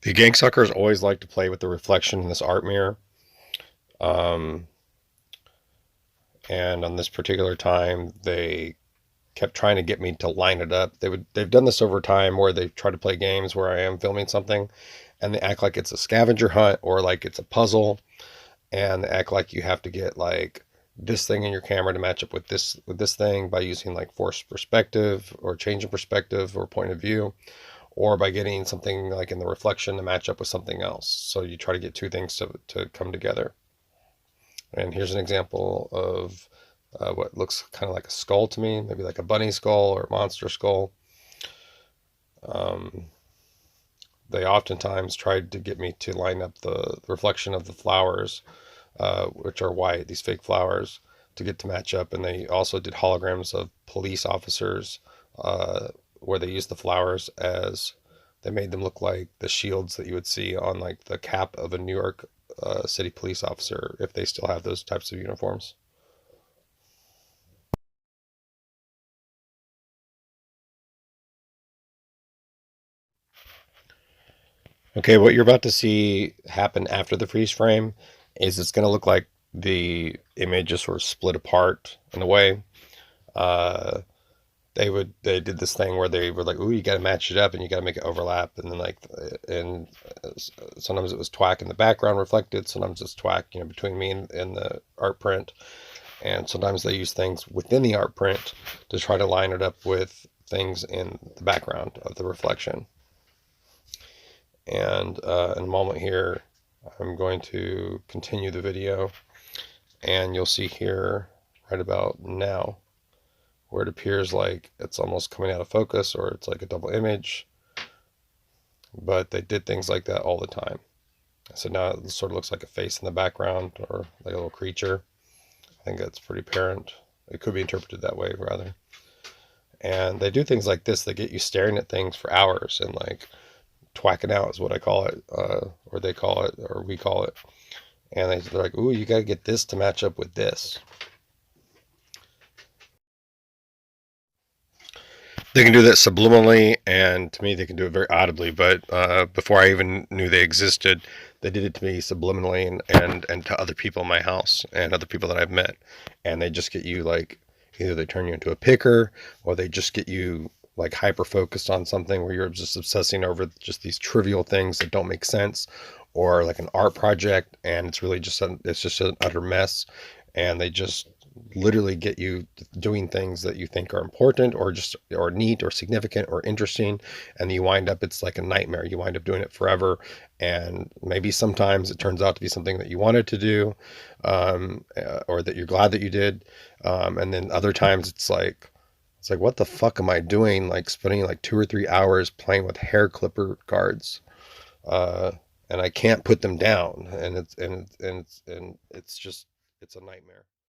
The gang suckers always like to play with the reflection in this art mirror. Um, and on this particular time, they kept trying to get me to line it up. They've done this over time where they try to play games where I am filming something and they act like it's a scavenger hunt or like it's a puzzle, and they act like you have to get like this thing in your camera to match up with this thing by using like forced perspective or change in perspective or point of view, or by getting something like in the reflection to match up with something else. So you try to get two things to come together. And here's an example of what looks kind of like a skull to me, maybe like a bunny skull or a monster skull. Um, they oftentimes tried to get me to line up the reflection of the flowers, which are white, these fake flowers, to get to match up. And they also did holograms of police officers where they used the flowers as they made them look like the shields that you would see on like the cap of a New York City police officer if they still have those types of uniforms. Okay, what you're about to see happen after the freeze frame is it's going to look like the image just sort of split apart in a way. Uh, they did this thing where they were like, "Ooh, you got to match it up and you got to make it overlap," and then like, and sometimes it was twack in the background reflected, sometimes it's twack, between me and the art print, and sometimes they use things within the art print to try to line it up with things in the background of the reflection. And in a moment here, I'm going to continue the video, and you'll see here right about now where it appears like it's almost coming out of focus or it's like a double image, but they did things like that all the time. So now it sort of looks like a face in the background or like a little creature. I think that's pretty apparent. It could be interpreted that way, rather. And they do things like this. They get you staring at things for hours and like twacking out is what I call it, or they call it, or we call it. And they're like, "Ooh, you got to get this to match up with this." They can do that subliminally, and to me, they can do it very audibly. But before I even knew they existed, they did it to me subliminally and to other people in my house and other people that I've met. And they just get you like either they turn you into a picker or they just get you like hyper focused on something where you're just obsessing over just these trivial things that don't make sense, or like an art project and it's really just it's just an utter mess, and they just literally get you doing things that you think are important or just or neat or significant or interesting, and you wind up it's like a nightmare. You wind up doing it forever, and maybe sometimes it turns out to be something that you wanted to do, or that you're glad that you did, and then other times it's like what the fuck am I doing, like spending like 2 or 3 hours playing with hair clipper guards, uh, and I can't put them down, and it's just it's a nightmare.